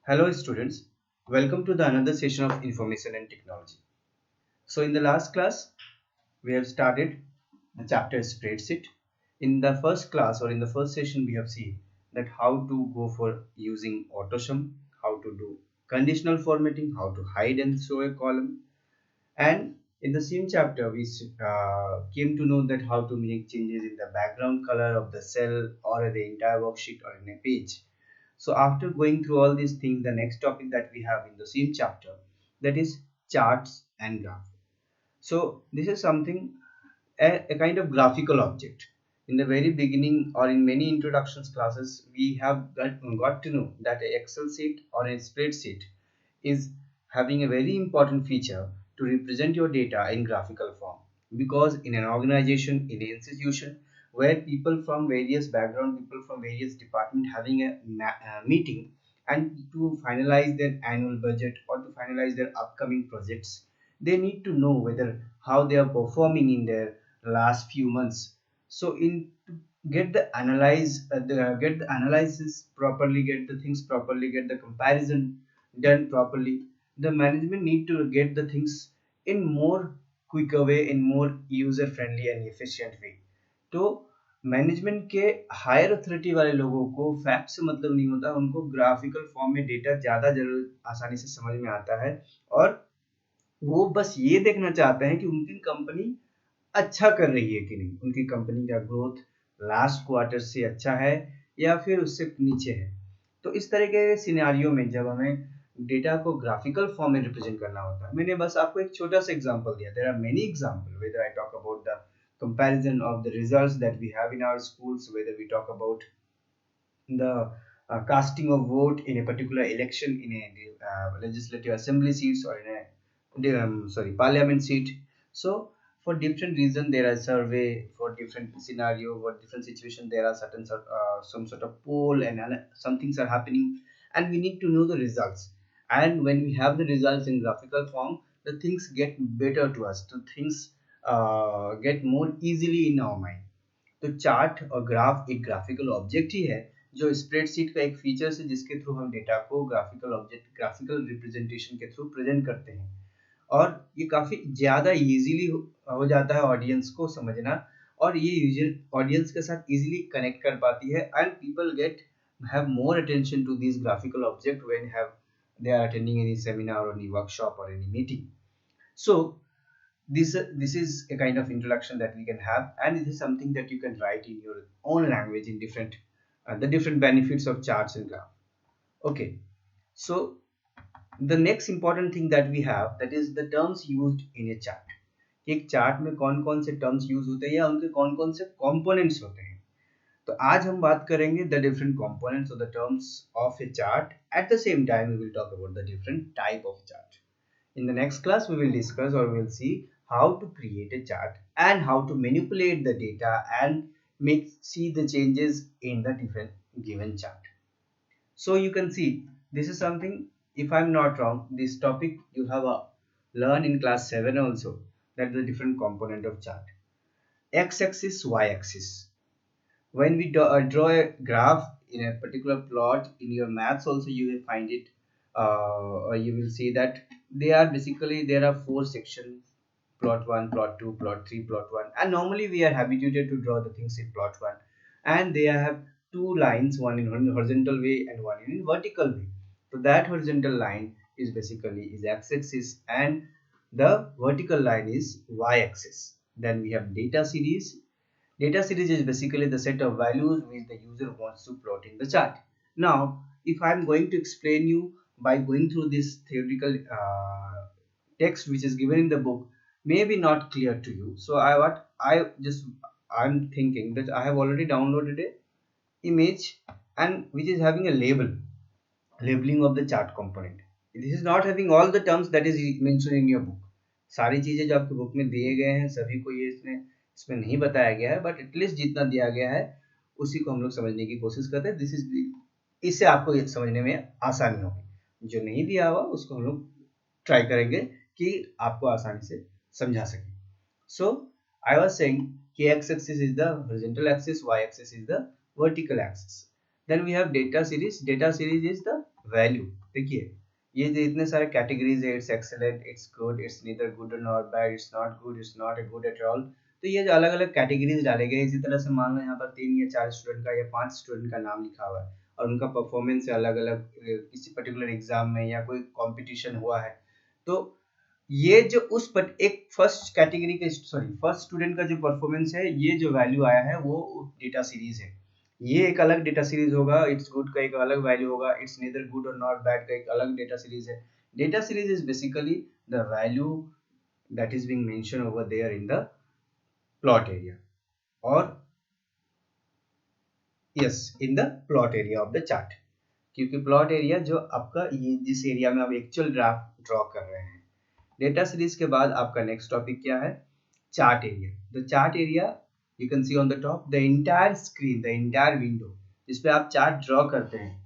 Hello students, welcome to the another session of information and technology. So in the last class we have started the chapter spreadsheet. In the first class or in the first session we have seen that how to go for using AutoSum, how to do conditional formatting, how to hide and show a column, and in the same chapter we came to know that how to make changes in the background color of the cell or the entire worksheet or in a page. So after going through all these things, the next topic that we have in the same chapter, that is charts and graph. So this is something, a kind of graphical object. In the very beginning or in many introductions classes, we have got to know that a Excel sheet or a spreadsheet is having a very important feature to represent your data in graphical form, because in an organization, in an institution where people from various background, people from various department having a meeting and to finalize their annual budget or to finalize their upcoming projects, they need to know whether how they are performing in their last few months. So in to get the get the analysis properly, get the things properly, get the comparison done properly, the management need to get the things in more quicker way, in more user friendly and efficient way. तो management के higher authority वाले लोगों को fact से मतलब नहीं होता, उनको ग्राफिकल फॉर्म में डेटा ज़्यादा जरूर आसानी से समझ में आता है, और वो बस ये देखना चाहते हैं कि उनकी कंपनी अच्छा कर रही है कि नहीं, उनकी कंपनी का ग्रोथ लास्ट क्वार्टर से अच्छा है या फिर उससे नीचे है। तो इस तरह के सिनेरियो में जब हमें डेटा को ग्राफिकल फॉर्म में रिप्रेजेंट करना होता है, मैंने बस आपको एक छोटा सा एग्जांपल दिया, there are many example whether I talk about the comparison of the results that we have in our schools, whether we talk about the casting of vote in a particular election in a legislative assembly seats or in a parliament seat. So for different reason there are survey, for different scenario, for different situation there are certain some sort of poll and some things are happening, and we need to know the results. And when we have the results in graphical form, the things get better to us, the things get more easily in our mind. तो chart और graph एक graphical object ही है, जो spreadsheet का एक feature है जिसके through हम डेटा को ग्राफिकल ऑब्जेक्ट, ग्राफिकल रिप्रेजेंटेशन के थ्रू प्रेजेंट करते हैं। और ये काफी ज्यादा इजीली हो जाता है ऑडियंस को समझना, और ये यूजर ऑडियंस के साथ इजीली कनेक्ट कर पाती है, and people get have more attention to these graphical object when have they are attending any seminar or any workshop or any meeting. So this is a kind of introduction that we can have, and this is something that you can write in your own language in different the different benefits of charts and graph. Okay, so the next important thing that we have, that is the terms used in a chart. एक chart में कौन कौन से terms use होते हैं या उनके कौन कौन से कंपोनेंट्स होते हैं, तो आज हम बात करेंगे the different components of the terms of a chart. At the same time we will talk about the different type of chart. In the next class, we will discuss or we will see how to create a chart and how to manipulate the data and see the changes in the different given chart. So you can see this is something, if I'm not wrong, this topic you have learned in class 7 also, that the different component of chart. X-axis, Y-axis. When we draw a graph in a particular plot in your maths also, you will find it, or you will see that they are basically, there are four sections: plot 1, plot 2, plot 3, plot 1, and normally we are habituated to draw the things in plot 1, and they have two lines, one in horizontal way and one in vertical way. So that horizontal line is basically is x-axis and the vertical line is y-axis. Then we have data series. Data series is basically the set of values which the user wants to plot in the chart. Now, if I am going to explain you by going through this theoretical text which is given in the book, may be not clear to you. So I'm thinking that I have already downloaded a image and which is having a labeling of the chart component. This is not having all the terms that is mentioned in your book. सारी चीजें जो आपके book में दिए गए हैं सभी को ये इसमें नहीं बताया गया है, बट एटलीस्ट जितना दिया गया है उसी को हम लोग समझने की कोशिश करते हैं। दिस इज, इससे आपको ये समझने में आसानी होगी। जो नहीं दिया हुआ उसको हम लोग ट्राई करेंगे कि आपको आसानी से समझा सके। सो आई वाज सेइंग कि x axis is the horizontal axis, y axis is the vertical axis. Then we have data series. Data series is the value. देखिए ये जो इतने सारे कैटेगरीज है, it's excellent, it's good, it's neither good not bad, it's not good, it's not a good at all. तो ये जो अलग अलग कैटेगरीज डाले गए, इसी तरह से मान लो यहाँ पर 3 या 4 स्टूडेंट का या 5 स्टूडेंट का नाम लिखा हुआ है और उनका परफॉर्मेंस है अलग अलग किसी पर्टिकुलर एग्जाम में या कोई कंपटीशन हुआ है। तो ये जो एक फर्स्ट कैटेगरी के फर्स्ट स्टूडेंट का जो परफॉर्मेंस है, ये जो वैल्यू आया है वो डेटा सीरीज है। ये एक अलग डेटा सीरीज होगा, इट्स गुड का एक अलग वैल्यू होगा, इट्स नीदर गुड और नॉट बैड का एक अलग डेटा सीरीज है। Data series is basically the value that is being mentioned over there in the plot area or yes in the plot area of the chart। क्योंकि plot area जो आपका ये जिस area में आप एक्चुअल ग्राफ ड्रॉ कर रहे हैं। डेटा सीरीज के बाद आपका नेक्स्ट टॉपिक क्या है? Chart area. The chart area you can see on the top the entire screen, the entire window जिसपे आप चार्ट ड्रॉ करते हैं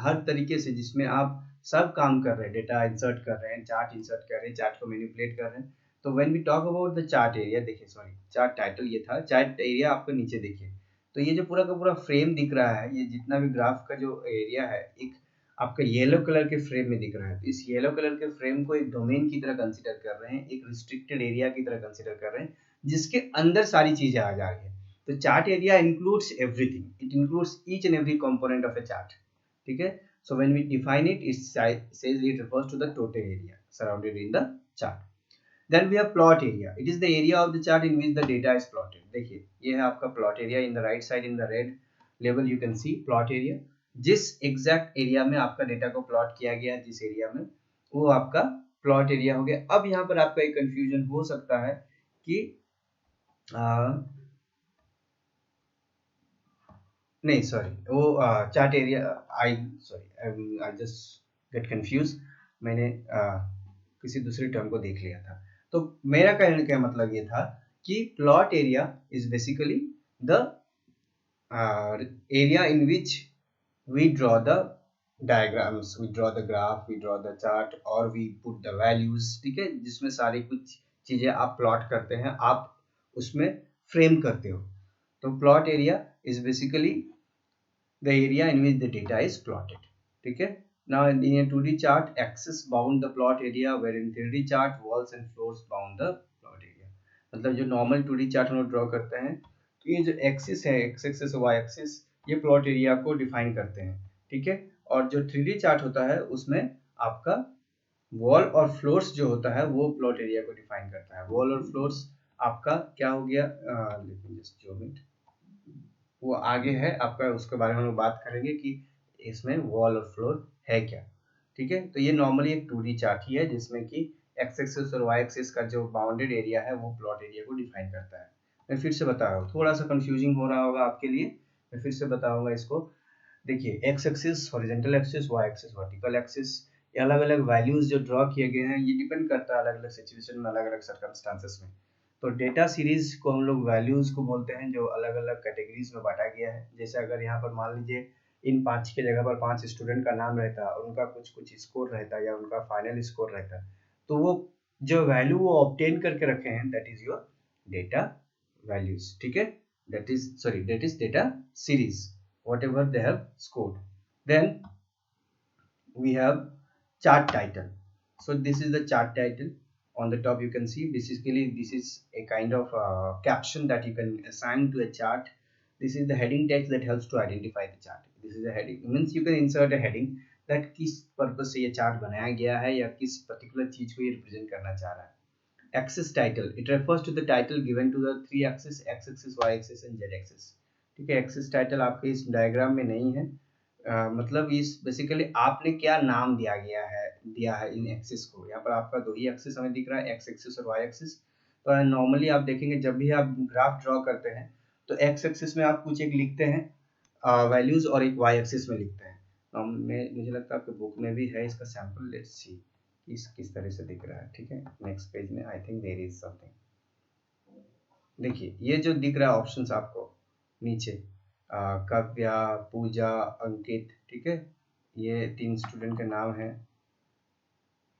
हर तरीके से, जिसमें आप सब काम कर रहे हैं, डेटा इंसर्ट कर रहे हैं, चार्ट इंसर्ट कर रहे हैं, चार्ट को मैनिपुलेट कर रहे हैं। तो when we talk about the chart area, देखिए सॉरी चार्ट टाइटल ये था, चार्ट एरिया आपको नीचे देखिए। तो ये जो पूरा का पूरा फ्रेम दिख रहा है, ये जितना भी ग्राफ का जो एरिया है, एक आपका येलो कलर के फ्रेम में दिख रहा है। तो इस येलो कलर के फ्रेम को एक डोमेन की तरह कंसीडर कर रहे हैं, एक रिस्ट्रिक्टेड एरिया की तरह कंसीडर कर रहे हैं, जिसके अंदर सारी चीजें आ जा रही है। तो chart area includes everything, it includes each and every component of a chart. ठीक है, so when we define it, it says it refers to the total area surrounded in the chart। Then we have plot area, it is the area of the chart in which the data is plotted। देखिए ये है आपका plot area, in the right side in the red label you can see plot area। जिस exact area में आपका data को plot किया गया है, जिस एरिया में, वो आपका प्लॉट एरिया हो गया। अब यहाँ पर आपका एक कंफ्यूजन हो सकता है कि नहीं सॉरी वो chart area, I just get confuse, मैंने किसी दूसरे टर्म को देख लिया था। तो मेरा कहने का मतलब ये था कि plot area is basically the area in which we draw the diagrams, we draw the graph, we draw the chart or we put the values। ठीक है, जिसमें सारी कुछ चीजें आप प्लॉट करते हैं, आप उसमें फ्रेम करते हो। तो plot area is basically the area in which the data is plotted। ठीक है, now in a 2D chart axis bound the plot area, where in 3D chart walls and floors bound the plot area। मतलब जो normal 2D chart हम लोग draw करते हैं, तो ये जो एक्सिस है, एक्स एक्सिस वाई एक्सिस, ये प्लॉट एरिया को डिफाइन करते हैं। ठीक है, और जो 3D चार्ट होता है उसमें आपका वॉल और फ्लोर्स जो होता है वो प्लॉट एरिया को डिफाइन करता है। वॉल और फ्लोर्स आपका क्या हो गया, लेकिन जस्ट जो मिनट वो आगे है आपका, उसके बारे में हम बात करेंगे कि इसमें वॉल और फ्लोर है क्या। ठीक है, तो ये नॉर्मली एक 2D चार्ट ही है जिसमें कि एक्स एक्सिस और वाई एक्सिस का जो बाउंडेड एरिया है वो प्लॉट एरिया को डिफाइन करता है। मैं फिर से बता रहा हूँ, थोड़ा सा कंफ्यूजिंग हो रहा होगा आपके लिए, मैं फिर से बताऊंगा इसको। देखिए X axis horizontal axis, Y axis vertical axis, ये अलग अलग वैल्यूज जो ड्रॉ किए गए हैं, ये डिपेंड करता है अलग अलग सिचुएशन में, अलग अलग सर्कमस्टांसेस में। तो डेटा सीरीज को हम लोग वैल्यूज को बोलते हैं, जो अलग अलग कैटेगरीज में बांटा गया है। जैसे अगर यहाँ पर मान लीजिए इन 5 की जगह पर 5 स्टूडेंट का नाम रहता और उनका कुछ कुछ स्कोर रहता या उनका फाइनल स्कोर रहता, तो वो जो वैल्यू वो ऑब्टेन करके रखे हैं, that is your data values. ठीक है, that is data series, whatever they have scored। Then we have chart title। So this is the chart title, on the top you can see basically this is a kind of caption that you can assign to a chart। This is the heading text that helps to identify the chart। This is a heading, means you can insert a heading that किस purpose से ये chart बनाया गया है या किस particular चीज को ये रिप्रेजेंट करना चाह रहा है। Axis title, it refers to the title given to the 3 axis, x axis, y axis and z axis। ठीक है, एक्सिस टाइटल आपके इस डायग्राम में नहीं है, मतलब इस बेसिकली आपने क्या नाम दिया है इन एक्सिस को। यहाँ पर आपका 2 ही एक्सिस हमें दिख रहा है, एक्स एक्सिस और वाई एक्सिस। तो नॉर्मली आप देखेंगे जब भी आप ग्राफ ड्रॉ करते हैं तो एक्स एक्सिस में आप कुछ एक लिखते हैं वैल्यूज और एक वाई एक्सिस में लिखते हैं। मुझे लगता है आपके बुक में भी है इसका सैंपल, लेट्स सी किस तरह से दिख रहा है। ठीक है, नेक्स्ट पेज में I think there is something. देखिए ये जो दिख रहा है ऑप्शंस आपको नीचे, काव्या, पूजा, अंकित। ठीक है, ये 3 स्टूडेंट के नाम हैं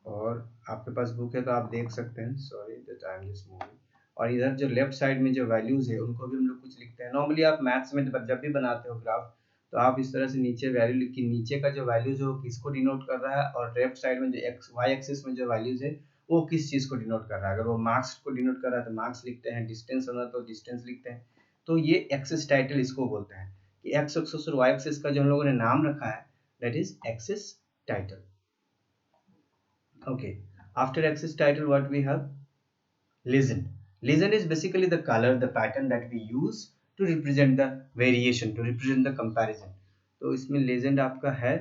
और आपके पास बुक है तो आप देख सकते हैं। Sorry that I am just moving. और इधर जो लेफ्ट साइड में जो वैल्यूज है उनको भी हम लोग कुछ लिखते हैं। नॉर्मली आप मैथ्स में जब भी बनाते हो ग्राफ, तो आप इस तरह से नीचे वैल्यू लिख के नीचे का जो वैल्यूज है वो किसको डिनोट कर रहा है, और लेफ्ट साइड में जो एक्स वाई एक्सिस में जो वैल्यूज है वो किस चीज को डिनोट कर रहा है। अगर वो मार्क्स को डिनोट कर रहा है तो मार्क्स लिखते हैं, डिस्टेंस होना तो डिस्टेंस लिखते हैं। तो ये एक्सिस टाइटल इसको बोलते हैं कि एक्स एक्सिस और वाई एक्सिस का जो हम लोगों ने नाम रखा है that is axis title. Okay, after axis title what we have? Legend. Legend is basically the color, the pattern that we use to represent the variation, to represent the comparison. तो इसमें legend आपका है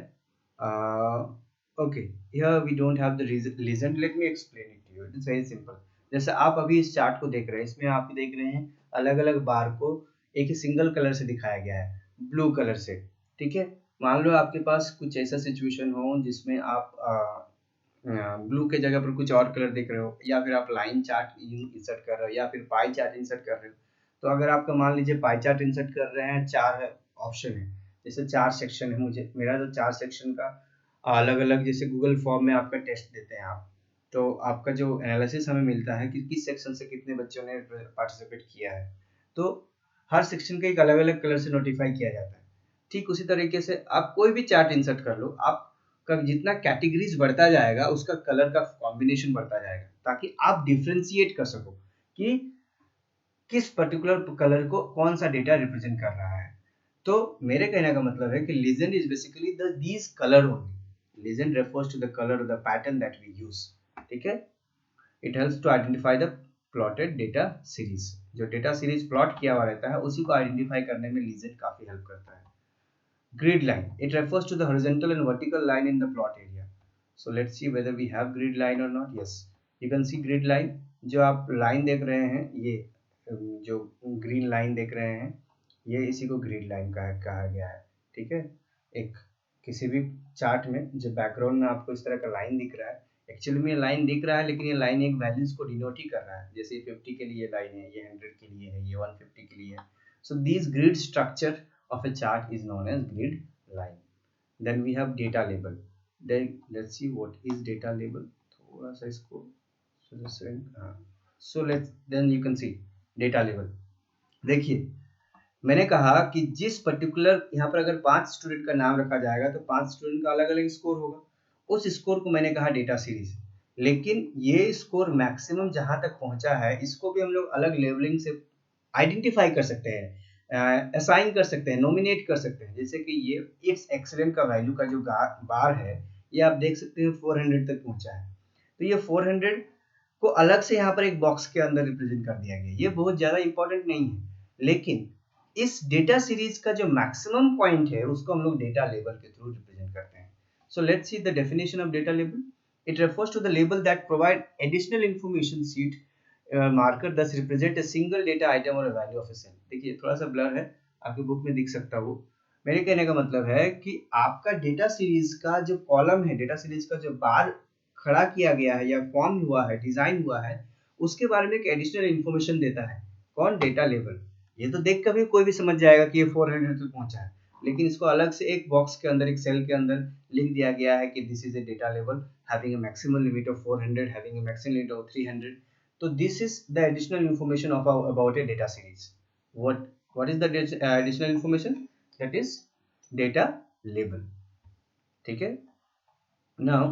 okay, here we don't have the legend. Let me explain it to you. It is very simple. जैसे आप अभी इस chart को देख रहे हैं, इसमें आप देख रहे हैं अलग अलग बार को एक ही सिंगल कलर से दिखाया गया है, ब्लू कलर से। ठीक है, मान लो आपके पास कुछ ऐसा सिचुएशन हो जिसमें आप ब्लू के जगह पर कुछ और कलर देख रहे हो, या फिर आप लाइन चार्ट इंसर्ट कर रहे हो, या फिर पाई चार्ट इंसर्ट कर रहे हो। तो अगर आपका मान लीजिए पाई चार्ट इंसर्ट कर रहे हैं, चार ऑप्शन है, जैसे चार सेक्शन है, मुझे मेरा तो चार सेक्शन का अलग अलग, जैसे गूगल फॉर्म में आपका टेस्ट देते हैं आप, तो आपका जो एनालिसिस हमें मिलता है कि किस सेक्शन से कितने बच्चों ने पार्टिसिपेट किया है, तो हर सेक्शन का एक अलग अलग कलर से नोटिफाई किया जाता है। ठीक उसी तरीके से आप कोई भी चार्ट इंसर्ट कर लो, आप का जितना कैटेगरीज बढ़ता जाएगा उसका कलर का कॉम्बिनेशन बढ़ता जाएगा, ताकि आप डिफ्रेंशिएट कर सको कि किस पर्टिकुलर कलर को कौन सा डेटा रिप्रेजेंट कर रहा है। तो मेरे कहने का मतलब है कि legend is basically the these colour only. Legend refers to the colour, the pattern that we use. ठीक है, it helps to identify the plotted data series. जो डेटा सीरीज प्लॉट किया हुआ रहता है उसी को आइडेंटिफाई करने में लीजेंड काफी हेल्प करता है। Grid line. It refers to the horizontal and vertical line in the plot area. So let's see whether we have grid line or not. Yes, you can see grid line. जो आप line देख रहे हैं, ये जो green line देख रहे हैं, ये इसी को ग्रिड लाइन कहा गया है। ठीक है, एक किसी भी चार्ट में जो बैकग्राउंड में आपको इस तरह का लाइन दिख रहा है, एक्चुअली में लाइन दिख रहा है लेकिन ये लाइन एक वैल्यूज को डिनोट ही कर रहा है। जैसे 50 के लिए लाइन है, ये 100 के लिए है, ये 150 के लिए है। So these grid structure of a chart is known as grid line. Then we have data label. Then let's see what is data label. थोड़ा सा इसको so let's then you can see data label. देखिए, मैंने कहा कि जिस particular यहाँ पर अगर 5 स्टूडेंट का नाम रखा जाएगा तो 5 स्टूडेंट का अलग अलग स्कोर होगा। उस स्कोर को मैंने कहा डेटा सीरीज। लेकिन ये स्कोर मैक्सिमम जहां तक पहुंचा है, इसको भी हम लोग अलग लेवलिंग से आइडेंटिफाई कर सकते हैं, असाइन कर सकते हैं, नॉमिनेट कर सकते हैं। जैसे कि ये इट्स एक्सीलेंट का वैल्यू का जो बार है, ये आप देख सकते हैं 400 तक पहुंचा है। तो ये 400 को अलग से यहाँ पर एक बॉक्स के अंदर रिप्रेजेंट कर दिया गया। ये बहुत ज्यादा इंपॉर्टेंट नहीं है, लेकिन इस डेटा सीरीज का जो मैक्सिमम पॉइंट है उसको हम लोग डेटा लेबल के थ्रू रिप्रेजेंट करते हैं। So let's see the definition of data label. It refers to the label that provide additional information sheet marker thus represent a single data item और value of a cell. देखिए थोड़ा सा blur है, आपके book में दिख सकता हो। मेरे कहने का मतलब है कि आपका डेटा सीरीज का जो कॉलम है, डेटा सीरीज का जो बार खड़ा किया गया है या फॉर्म हुआ है, डिजाइन हुआ है, उसके बारे में एक एडिशनल इंफॉर्मेशन देता है। कौन? Data label. ये तो देख कर भी कोई भी समझ जाएगा कि ये 400 तक पहुंचा है, लेकिन इसको अलग से एक बॉक्स के अंदर, एक सेल के अंदर लिख दिया गया है कि this is a data label having a maximum limit of 400, having a maximum limit of 300। So this is the additional information of about a data series. What is the additional information? That is data label. ठीक है? Now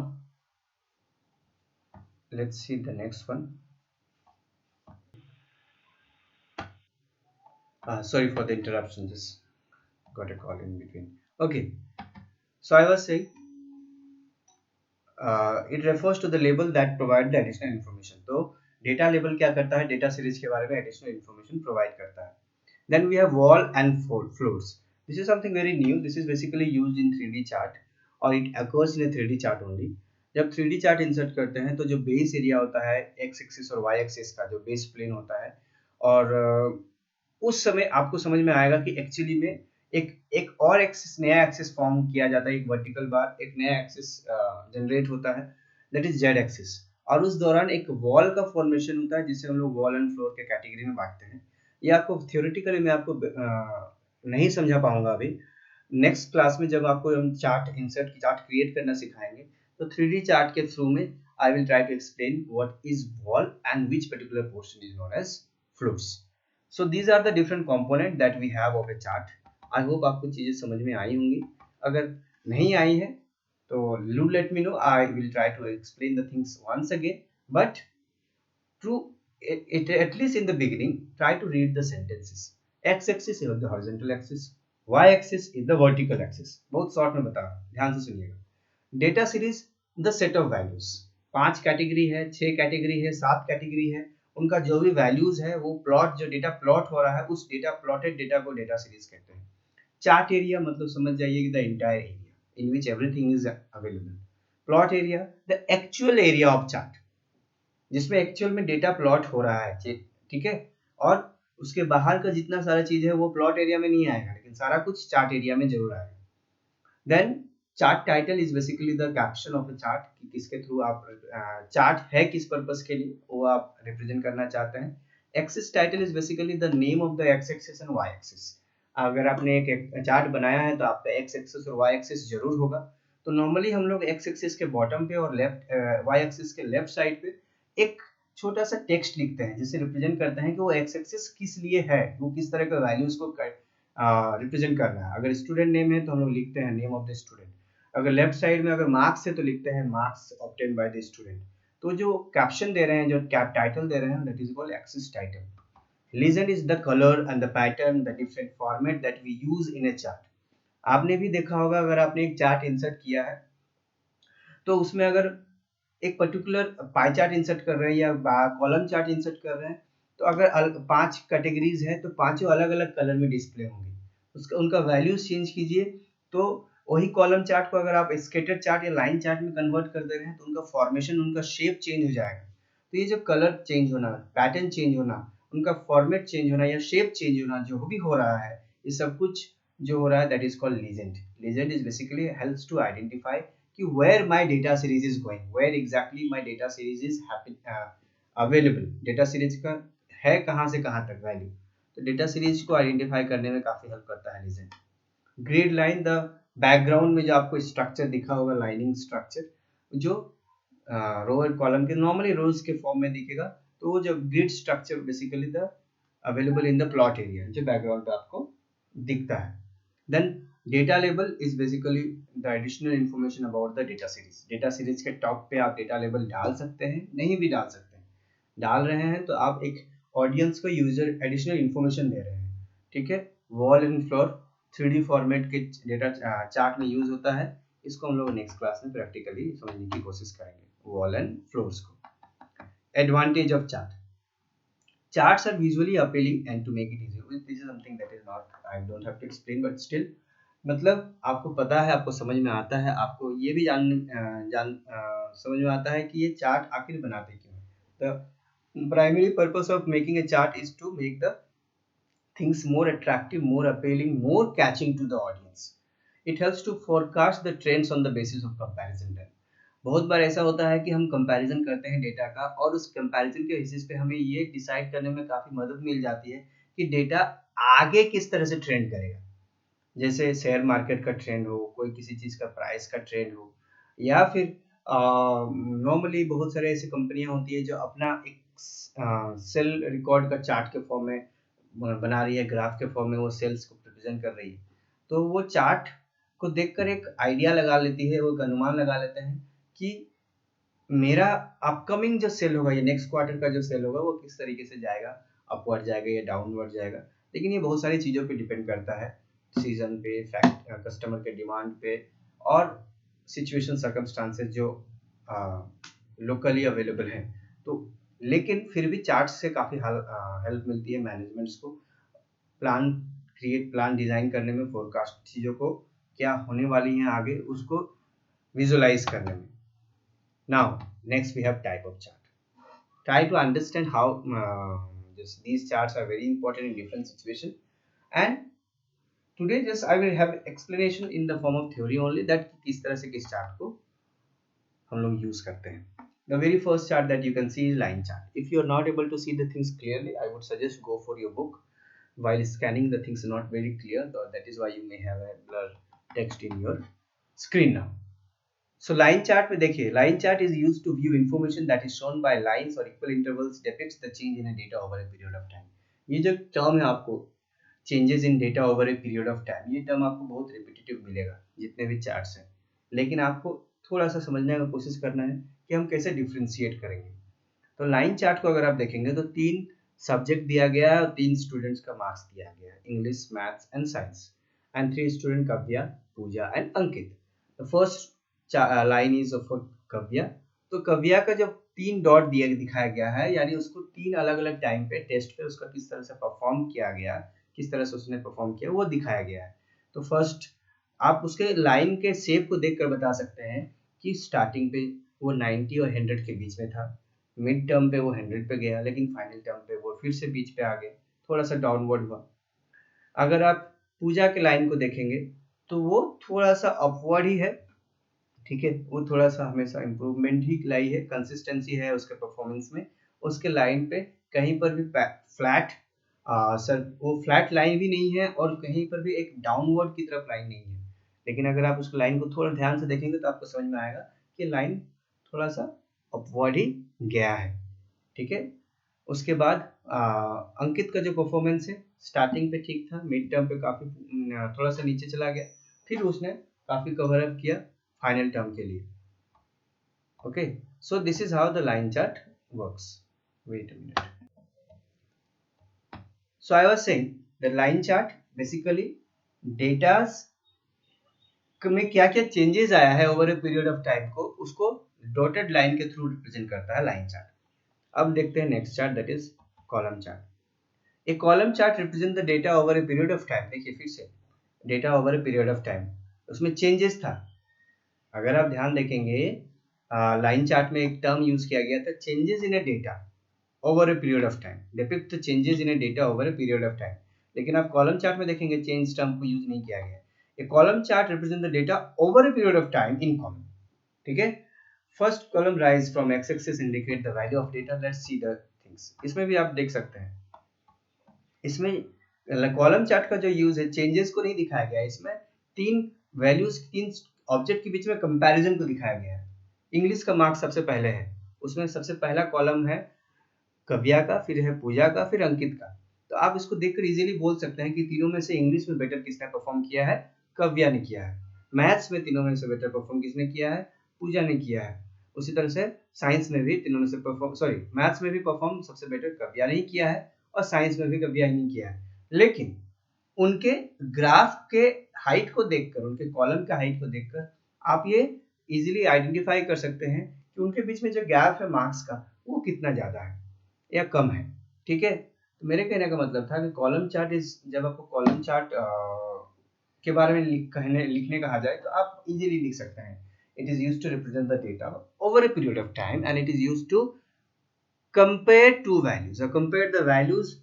let's see the next one. Sorry for the interruption. Just got a call in between. Okay. So I was saying it refers to the label that provide the additional information. तो data label क्या करता है? Data series के बारे में additional information provide करता है. Then we have wall and floors. This is something very new. This is basically used in 3D chart or it occurs in a 3D chart only. जब 3D chart insert करते हैं तो जो base area होता है, x axis और Y axis का जो बेस प्लेन होता है, और उस समय आपको समझ में आएगा कि एक्चुअली में एक और एक्सिस, नया एक्सिस फॉर्म किया जाता है, एक वर्टिकल बार, एक नया एक्सिस जनरेट होता है, दैट इज जेड एक्सिस। और उस दौरान एक वॉल का फॉर्मेशन होता है जिसे हम लोग वॉल एंड फ्लोर के कैटेगरी में बांटते हैं। ये आपको थियोरेटिकली मैं आपको नहीं समझा पाऊंगा अभी। नेक्स्ट क्लास में जब आपको हम चार्ट इंसर्ट की चार्ट क्रिएट करना सिखाएंगे तो 3D चार्ट के थ्रू में I will try to explain what is wall and which particular portion is known as floors. So these are the different component that we have of a chart. I hope आपको चीज़ें समझ में आई होंगी। अगर नहीं आई है तो do let me know. I will try to explain the things once again, but to at least in the beginning, try to read the sentences. X axis is the horizontal axis, y axis is the vertical axis. बहुत short में बता रहा हूँ, ध्यान से सुनिएगा। Data series the set of values, 5 category है, 6 category है, 7 कैटेगरी है, उनका जो भी वैल्यूज है वो प्लॉट, जो डेटा प्लॉट हो रहा है उस डेटा प्लॉटेड डेटा को डेटा सीरीज कहते हैं। चार्ट एरिया मतलब समझ जाइए कि the entire area in which everything is available. Plot area the actual area of chart, जिसमें एक्चुअल में डेटा प्लॉट हो रहा है, ठीक है, और उसके बाहर का जितना सारा चीज है वो प्लॉट एरिया में नहीं आएगा, लेकिन सारा कुछ चार्ट एरिया में जरूर आएगा। Then chart title is basically the caption of the chart, कि किसके थ्रू आप चार्ट है, किस पर्पस के लिए वो आप रिप्रेजेंट करना चाहते हैं। Axis title is basically the name of the X axis and Y axis. अगर आपने एक चार्ट बनाया है तो आपका एक्स एक्सिस और वाई एक्सिस जरूर होगा। तो नॉर्मली हम लोग एक्स एक्सिस के बॉटम पे और लेफ्ट वाई एक्सिस के लेफ्ट साइड पे एक छोटा सा टेक्स्ट लिखते हैं, जिससे रिप्रेजेंट करते हैं कि वो एक्स एक्सिस किस लिए है, वो किस तरह का वैल्यूज को रिप्रेजेंट करना है। अगर स्टूडेंट नेम है तो हम लोग लिखते हैं नेम ऑफ द स्टूडेंट। अगर लेफ्ट साइड में अगर मार्क्स है तो लिखते हैं marks obtain by the student. तो जो कैप्शन दे रहे हैं, जो कैप टाइटल दे रहे हैं, that is called axis title. Legend is the colour and the pattern, the different format that we use in a chart. आपने भी देखा होगा, अगर आपने एक चार्ट इंसर्ट किया है तो उसमें अगर एक पर्टिकुलर पाई चार्ट इंसर्ट कर रहे हैं या कॉलम चार्ट इंसर्ट कर रहे हैं, तो अगर 5 कैटेगरीज है तो पांचों अलग अलग कलर में डिस्प्ले होंगे, उसका उनका वैल्यूज चेंज कीजिए तो वही कॉलम चार्ट को अगर आप स्केटर चार्ट या लाइन चार्ट में कन्वर्ट कर दे रहे हैं तो उनका फॉर्मेशन, उनका शेप चेंज हो जाएगा। तो ये जो कलर चेंज होना, पैटर्न चेंज होना, उनका फॉर्मेट चेंज होना या शेप चेंज होना जो भी हो रहा है, ये सब कुछ जो हो रहा है that is called legend. Legend is basically helps to identify कि where my data series is going, where exactly my data series is available, data series का है कहाँ से कहाँ तक वैल्यू। तो डेटा सीरीज को आइडेंटिफाई करने में काफी हेल्प करता है legend. Grid line, the background में जो आपको स्ट्रक्चर दिखा होगा, लाइनिंग स्ट्रक्चर जो रो और कॉलम के नॉर्मली रोज के फॉर्म में दिखेगा, तो वो जो grid structure basically the available in the plot area जो बैकग्राउंड पे आपको दिखता है। Then data label is basically the additional information about the data series. Data series के टॉप पे आप डेटा लेबल डाल सकते हैं, नहीं भी डाल सकते हैं। डाल रहे हैं तो आप एक ऑडियंस को यूजर एडिशनल इंफॉर्मेशन दे रहे हैं, ठीक है। Wall and floor 3D format के डेटा चार्ट में यूज होता है, इसको हम लोग नेक्स्ट क्लास में प्रैक्टिकली समझने की कोशिश करेंगे, वॉल एंड फ्लोर्स को। Advantage of chart, charts are visually appealing and to make it easy, this is something that is not, I don't have to explain, but still मतलब आपको पता है, आपको समझ में आता है, आपको ये भी समझ में आता है कि ये चार्ट आखिर बनाते क्यों हैं। The primary purpose of making a chart is to make the things more attractive, more appealing, more catching to the audience. It helps to forecast the trends on the basis of comparison data. बहुत बार ऐसा होता है कि हम comparison करते हैं data का, और उस कंपैरिजन के बेसिस पे हमें ये डिसाइड करने में काफ़ी मदद मिल जाती है कि डेटा आगे किस तरह से ट्रेंड करेगा। जैसे शेयर मार्केट का ट्रेंड हो, कोई किसी चीज़ का प्राइस का ट्रेंड हो, या फिर नॉर्मली बहुत सारे ऐसी कंपनियां होती है जो अपना एक सेल रिकॉर्ड का चार्ट के फॉर्म में बना रही है, ग्राफ के फॉर्म में वो सेल्स को रिप्रेजेंट कर रही है। तो वो चार्ट को देखकर एक आइडिया लगा लेती है, वो एक अनुमान लगा लेते हैं कि मेरा अपकमिंग जो सेल होगा या नेक्स्ट क्वार्टर का जो सेल होगा वो किस तरीके से जाएगा, अपवर्ड जाएगा या डाउनवर्ड जाएगा। लेकिन ये बहुत सारी चीज़ों पे डिपेंड करता है, सीजन पे, फैक्ट, कस्टमर के डिमांड पे, और सिचुएशन सर्कमस्टांसेस जो लोकली अवेलेबल हैं। तो लेकिन फिर भी चार्ट से काफ़ी हेल्प मिलती है मैनेजमेंट्स को प्लान डिज़ाइन करने में, फोरकास्ट चीज़ों को क्या होने वाली हैं आगे उसको विजुअलाइज करने में। Now, next we have type of chart. Try to understand how these charts are very important in different situations. And today just I will have explanation in the form of theory only, that किस तरह से किस chart को हम लोग use करते हैं। The very first chart that you can see is line chart. If you are not able to see the things clearly, I would suggest go for your book. While scanning, the things are not very clear, that is why you may have a blur text in your screen now. So line chart में देखिए, line chart is used to view information that is shown by lines or equal intervals, depicts the change in a data over a period of time. ये जो term है आपको changes in data over a period of time, ये term आपको बहुत repetitive मिलेगा जितने भी चार्ट्स हैं, लेकिन आपको थोड़ा सा समझने का कोशिश करना है कि हम कैसे डिफ्रेंशिएट करेंगे। तो लाइन चार्ट को अगर आप देखेंगे तो 3 सब्जेक्ट दिया गया है और 3 स्टूडेंट्स का मार्क्स दिया गया है, English, maths and science, and 3 student Kavya, Pooja and Ankit. The first line is of Kavya. तो कव्या का जब 3 डॉट दिया दिखाया गया है, यानी उसको 3 अलग अलग टाइम पे टेस्ट पे उसका किस तरह से परफॉर्म किया गया, किस तरह से उसने परफॉर्म किया वो दिखाया गया है। तो फर्स्ट आप उसके लाइन के शेप को देखकर बता सकते हैं कि स्टार्टिंग पे वो 90 और 100 के बीच में था, मिड टर्म पे वो 100 पे गया, लेकिन फाइनल टर्म पे वो फिर से बीच पे आ गए, थोड़ा सा डाउनवर्ड हुआ। अगर आप पूजा के लाइन को देखेंगे तो वो थोड़ा सा अपवर्ड ही है, ठीक है, वो थोड़ा सा हमेशा इम्प्रूवमेंट ही लाई है, कंसिस्टेंसी है उसके परफॉर्मेंस में। उसके लाइन पे कहीं पर भी फ्लैट सर वो फ्लैट लाइन भी नहीं है और कहीं पर भी एक डाउनवर्ड की तरफ लाइन नहीं है, लेकिन अगर आप उस लाइन को थोड़ा ध्यान से देखेंगे तो आपको समझ में आएगा कि लाइन थोड़ा सा अपवर्ड ही गया है, ठीक है। उसके बाद अंकित का जो परफॉर्मेंस है स्टार्टिंग पे ठीक था, मिड टर्म पे काफी थोड़ा सा नीचे चला गया, फिर उसने काफी कवर अप किया फाइनल टर्म के लिए। Okay, so this is how the line chart works. Wait a minute. So I was saying the line chart basically datas में क्या क्या चेंजेस आया है over a period of time को उसको डॉटेड लाइन के थ्रू रिप्रेजेंट करता है लाइन चार्ट। अब देखते हैं next chart, that is column chart. A column chart represent the data over a period of time. देखिए फिर से data over a period of time, उसमें चेंजेस था। अगर आप ध्यान देखेंगे लाइन चार्ट में एक टर्म यूज किया गया था, changes in A data over a period of time, depict the changes in A data over a period of time. लेकिन आप कॉलम चार्ट में देखेंगे चेंज टर्म को यूज नहीं किया गया। A column chart represent the data over a period of time in column, ठीक है। First column rise from X axis indicate the value of data, let's see the things. इसमें भी आप देख सकते हैं, इसमें कॉलम चार्ट का जो यूज है चेंजेस को नहीं दिखाया गया, इसमें 3 वैल्यूज 3 ऑब्जेक्ट के बीच में कंपैरिजन को दिखाया गया है। इंग्लिश का मार्क्स सबसे पहले है, उसमें सबसे पहला कॉलम है कव्या का, फिर है पूजा का, फिर अंकित का। तो आप इसको देखकर इजीली बोल सकते हैं कि तीनों में से इंग्लिश में बेटर किसने परफॉर्म किया है, कव्या ने किया है। मैथ्स में तीनों में से बेटर परफॉर्म किसने किया है, पूजा ने किया है। उसी तरह से साइंस में भी तीनों में से मैथ्स में भी परफॉर्म सबसे बेटर कव्या ने ही किया है और साइंस में भी कव्या ही नहीं किया है। लेकिन उनके ग्राफ के हाइट को देखकर, उनके कॉलम का हाइट को देखकर आप ये इजीली आइडेंटिफाई कर सकते हैं कि उनके बीच में जो गैप है मार्क्स का वो कितना ज्यादा है या कम है, ठीक है। तो मेरे कहने का मतलब था कि कॉलम चार्ट इज, जब आपको कॉलम चार्ट के बारे में लिखने कहा जाए तो आप इजीली लिख सकते हैं, it is used to represent the data over a period of time and it is used to compare two values और compare the values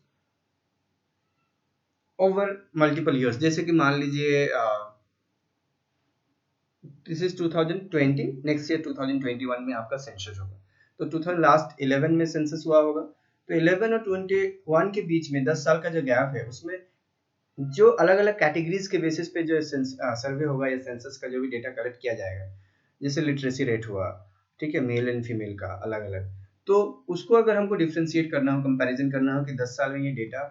over multiple years. जैसे कि मान लीजिए दिस इज 2020, नेक्स्ट ईयर 2021 में आपका सेंसस होगा, तो 2000 last 11 में सेंसस हुआ होगा, तो 11 और 21 के बीच में 10 साल का जो गैप है उसमें जो अलग अलग कैटेगरीज के बेसिस पे जो सर्वे होगा या सेंसस का जो भी डेटा कलेक्ट किया जाएगा, जैसे लिटरेसी रेट हुआ, ठीक है, मेल एंड फीमेल का अलग अलग, तो उसको अगर हमको डिफ्रेंशिएट करना हो, कंपैरिजन करना हो कि 10 साल में ये डेटा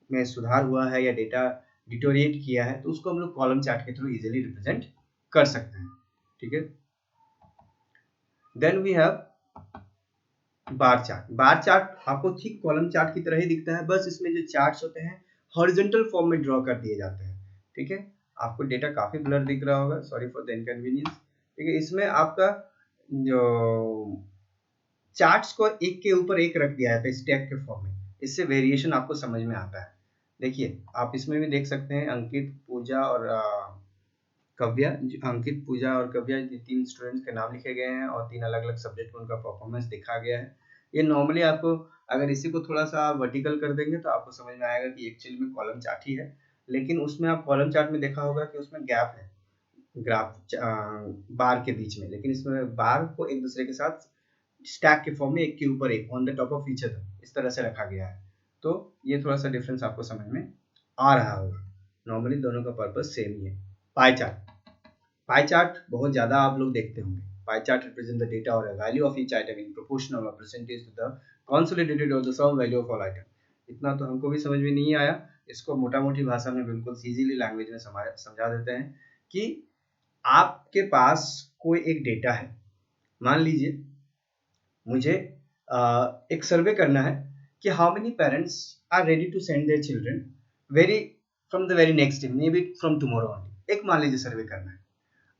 में सुधार हुआ है या डेटा डिटोरिएट किया है, तो उसको हम लोग कॉलम चार्ट के थ्रू इजीली रिप्रेजेंट कर सकते हैं, ठीक है। Then we have bar chart. Bar chart आपको ठीक कॉलम चार्ट की तरह ही दिखता है, बस इसमें जो चार्ट्स होते हैं हॉरिजॉन्टल फॉर्म में ड्रॉ कर दिए जाते हैं, ठीक है। आपको डेटा काफी ब्लर दिख रहा होगा, सॉरी फॉर द इनकन्वीनियंस, ठीक है। इसमें आपका जो चार्ट्स को एक के ऊपर एक रख दिया जाता है स्टैक के फॉर्म में, इससे वेरिएशन आपको समझ में आता है। देखिए आप इसमें भी देख सकते हैं अंकित, पूजा और कव्या, अंकित, पूजा और कव्या, ये 3 स्टूडेंट्स के नाम लिखे गए हैं और 3 अलग अलग सब्जेक्ट में उनका परफॉर्मेंस दिखा गया है। ये नॉर्मली आपको अगर इसी को थोड़ा सा वर्टिकल कर देंगे तो आपको समझ में आएगा कि एक्चुअली में कॉलम चार्ट ही है, लेकिन उसमें आप कॉलम चार्ट में देखा होगा कि उसमें गैप है ग्राफ बार के बीच में, लेकिन इसमें बार को एक दूसरे के साथ स्टैक के फॉर्म में एक के ऊपर एक on the top of each other इस तरह से रखा गया है। तो ये थोड़ा सा डिफरेंस आपको समझ में आ रहा होगा, नॉर्मली दोनों का पर्पस सेम ही है। पाई चार्ट, पाई चार्ट बहुत ज़्यादा आप लोग देखते होंगे। Pie chart represent the data और value of each item in proportion और परसेंटेज टू द कंसोलिडेटेड और the sum value of all item. इतना तो हमको भी समझ में नहीं आया, इसको मोटा मोटी भाषा में बिल्कुल इजीली लैंग्वेज में समझा देते हैं कि आपके पास कोई एक डेटा है। मान लीजिए मुझे एक सर्वे करना है कि how many parents are ready to send their children very from the very next day, maybe from tomorrow only. एक मान लीजिए सर्वे करना है।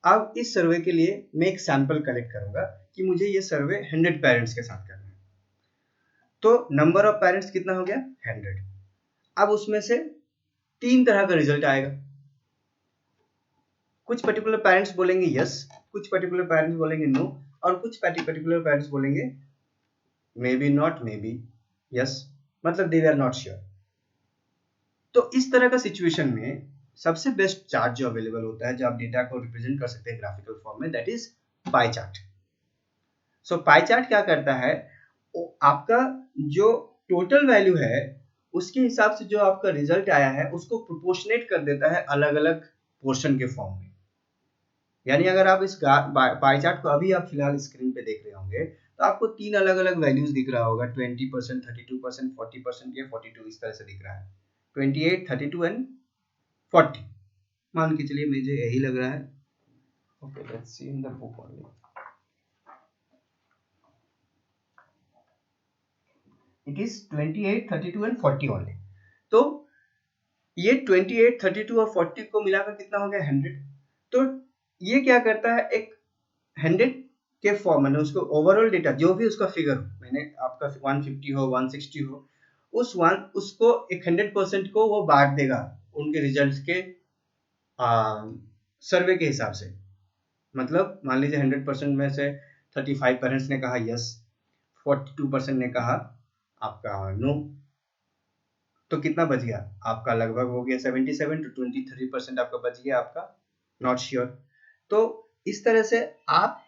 अब इस सर्वे के लिए मैं एक सैंपल कलेक्ट करूंगा कि मुझे ये सर्वे 100 पेरेंट्स के साथ करना है। तो नंबर ऑफ पेरेंट्स कितना हो गया? 100। अब उसमें से 3 तरह का रिजल्ट आएगा। कुछ पर्टिकुलर पेरेंट्स बोलेंगे यस, कुछ पर्टिकुलर पेरेंट्स बोलेंगे नो, और कुछ पर्टिकुलर पेरेंट्स बोलेंगे may be not, may be yes, मतलब दे आर नॉट श्योर। तो इस तरह का सिचुएशन में सबसे बेस्ट चार्ट जो अवेलेबल होता है, जो आप डेटा को रिप्रेजेंट कर सकते हैं ग्राफिकल फॉर्म में, that is pie chart. So pie chart क्या करता है, आपका जो टोटल वैल्यू है उसके हिसाब से जो आपका रिजल्ट आया है उसको प्रोपोर्शनेट कर देता है अलग अलग पोर्शन के फॉर्म में। यानी अगर आप इस पाई चार्ट को अभी आप फिलहाल स्क्रीन पे देख रहे होंगे तो आपको 3 अलग अलग वैल्यूज दिख रहा होगा, 20%, 32%, 40% या 42, इस तरह से दिख रहा है। 28, 32 एंड 40 मान के चलिए, मुझे यही लग रहा है। Okay, let's see in the book only. It is 28, 32 and 40 only. तो ये 28, 32 और 40 को मिलाकर कितना हो गया? 100। तो ये क्या करता है, एक 100 के फॉर्म में उसको ओवरऑल डेटा जो भी उसका फिगर हो, मैंने आपका 150 हो 160 हो, उसको एक 100% को वो बांट देगा उनके रिजल्ट्स के सर्वे के हिसाब से। मतलब मान लीजिए 100% में से 35 पेरेंट्स ने कहा यस, 42% ने कहा आपका नो, तो कितना बच गया आपका? लगभग हो गया 77 to 23% आपका बच गया आपका नॉट श्योर। तो इस तरह से आप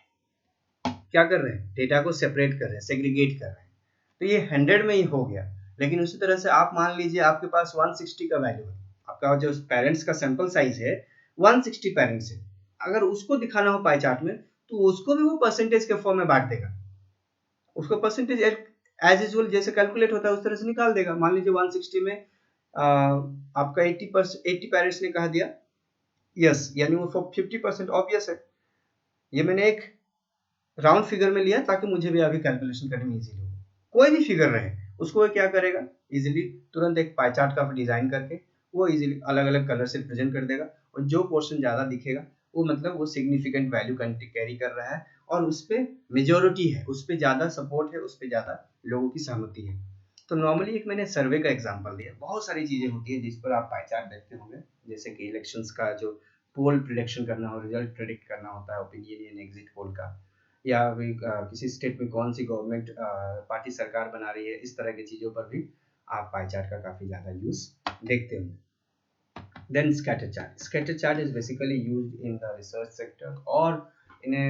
क्या कर रहे हैं, डेटा को सेपरेट कर रहे हैं, सेग्रीगेट कर रहे हैं। तो ये 100 में ही हो गया। लेकिन उसी तरह से आप मान लीजिए आपके पास 160 का वैल्यू है, आपका जो पेरेंट्स का सैंपल साइज है 160 पेरेंट्स है, अगर उसको दिखाना हो पाई चार्ट में तो उसको भी वो परसेंटेज के फॉर्म में बांट देगा। उसको परसेंटेज एज यूजुअल जैसे कैलकुलेट होता है उस तरह से निकाल देगा। मान लीजिए 160 में आपका 80 पेरेंट्स ने कहा दिया यस, यानी वो 50% ऑब्वियस है। ये मैंने एक राउंड फिगर में लिया ताकि मुझे भी अभी कैलकुलेशन करने में इजीली हो। कोई भी फिगर रहे उसको वो क्या करेगा, इजीली तुरंत एक पाई चार्ट का डिजाइन करके वो इजीली अलग अलग कलर से रिप्रेजेंट कर देगा, और जो पोर्शन ज्यादा दिखेगा वो मतलब वो सिग्निफिकेंट वैल्यू कैरी कर रहा है, और उस पे मेजोरिटी है, उस पे ज्यादा सपोर्ट है, उस पे ज्यादा लोगों की सहमति है। तो नॉर्मली एक मैंने सर्वे का एग्जांपल दिया। बहुत सारी चीजें होती है जिस पर आप पाई चार्ट देखते होंगे, जैसे कि इलेक्शंस का जो पोल प्रिडिक्शन करना हो, रिजल्ट प्रेडिक्ट करना होता है, ओपिनियन एग्जिट पोल का, या भी किसी स्टेट में कौन सी गवर्नमेंट पार्टी सरकार बना रही है, इस तरह की चीजों पर भी आप पाई चार्ट का काफी ज्यादा यूज देखते होंगे। Then scatter chart. Scatter chart is basically used in the research sector or in a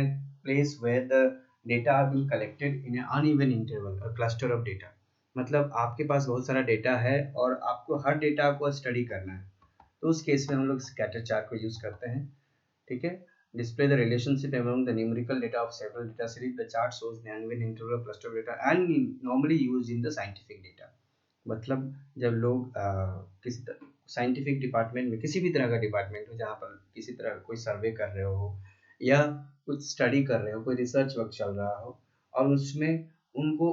place where the data are being collected in an uneven interval, a cluster of data. मतलब आपके पास बहुत सारा data है और आपको हर data को study करना है, तो उस केस में हम लोग स्कैटर चार्ट को यूज करते हैं। ठीक है, display the relationship among the numerical data of several data series. The chart shows the uneven interval of cluster of data and normally used in the scientific data. मतलब जब लोग किसी scientific department में, किसी भी तरह का डिपार्टमेंट हो जहाँ पर किसी तरह कोई सर्वे कर रहे हो या कुछ स्टडी कर रहे हो, कोई रिसर्च वर्क चल रहा हो, और उसमें उनको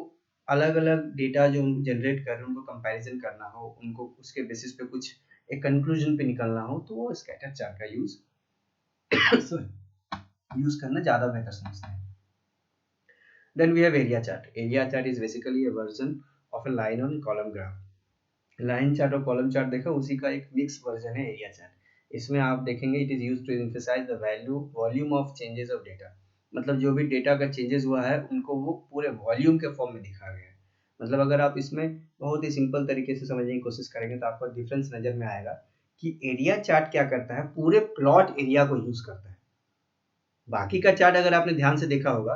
अलग अलग डेटा जो जनरेट कर रहे हैं उनको कंपैरिजन करना हो, उनको उसके बेसिस पे कुछ एक कंक्लूजन पे निकलना हो, तो वो स्कैटर चार्ट का यूज करना ज़्यादा बेहतर समझते हैं। Then we have area chart. Area chart is basically a version of a line on column graph. Line chart और कॉलम चार्ट देखा, उसी का एक मिक्स वर्जन है एरिया चार्ट। इसमें आप देखेंगे it is used to emphasise the value volume of changes of data. मतलब जो भी डेटा का चेंजेस हुआ है उनको वो पूरे वॉल्यूम के फॉर्म में दिखा गया है। मतलब अगर आप इसमें बहुत ही सिंपल तरीके से समझने की कोशिश करेंगे तो आपको डिफरेंस नजर में आएगा कि एरिया चार्ट क्या करता है, पूरे प्लॉट एरिया को यूज करता है। बाकी का चार्ट अगर आपने ध्यान से देखा होगा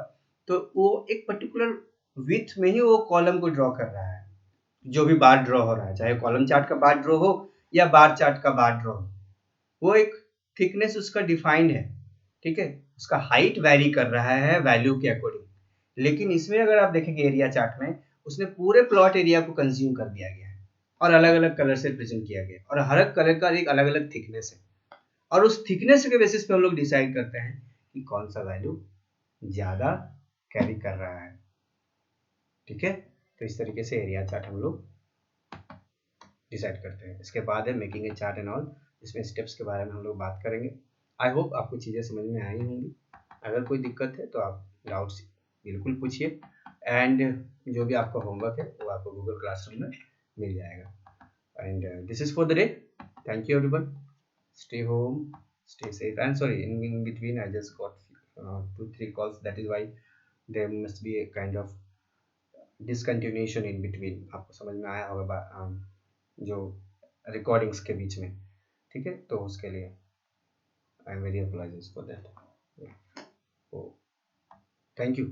तो वो एक पर्टिकुलर विड्थ में ही वो कॉलम को ड्रॉ कर रहा है, जो भी बार ड्रॉ हो रहा है, चाहे कॉलम चार्ट का बार ड्रॉ हो या बार चार्ट का बार ड्रॉ हो, वो एक थिकनेस उसका डिफाइंड है। ठीक है, उसका हाइट वैरी कर रहा है वैल्यू के अकॉर्डिंग। लेकिन इसमें अगर आप देखेंगे एरिया चार्ट में उसने पूरे प्लॉट एरिया को कंज्यूम कर दिया गया है। और अलग अलग कलर से रिप्रेजेंट किया गया और हर एक कलर का एक अलग अलग थिकनेस है और उस थिकनेस के बेसिस पे हम लोग डिसाइड करते हैं कि कौन सा वैल्यू ज़्यादा कैरी कर रहा है। ठीक है, तो इस तरीके से एरिया चार्ट हम लोग डिसाइड करते हैं। इसके बाद है making a chart and all, इसमें स्टेप्स के बारे में हम लोग बात करेंगे। आई होप आपको चीज़ें समझ में आई होंगी। अगर कोई दिक्कत है तो आप डाउट्स बिल्कुल पूछिए एंड जो भी आपका होमवर्क है वो आपको गूगल क्लासरूम में मिल जाएगा। And this is for the day. Thank you everyone, stay home, stay safe, and sorry, in between I just got 2-3 calls, that is why there must be a kind of discontinuation in between। आपको समझ में आया होगा जो recordings के बीच में। ठीक है, तो उसके लिए I am very apologise for that. Thank you.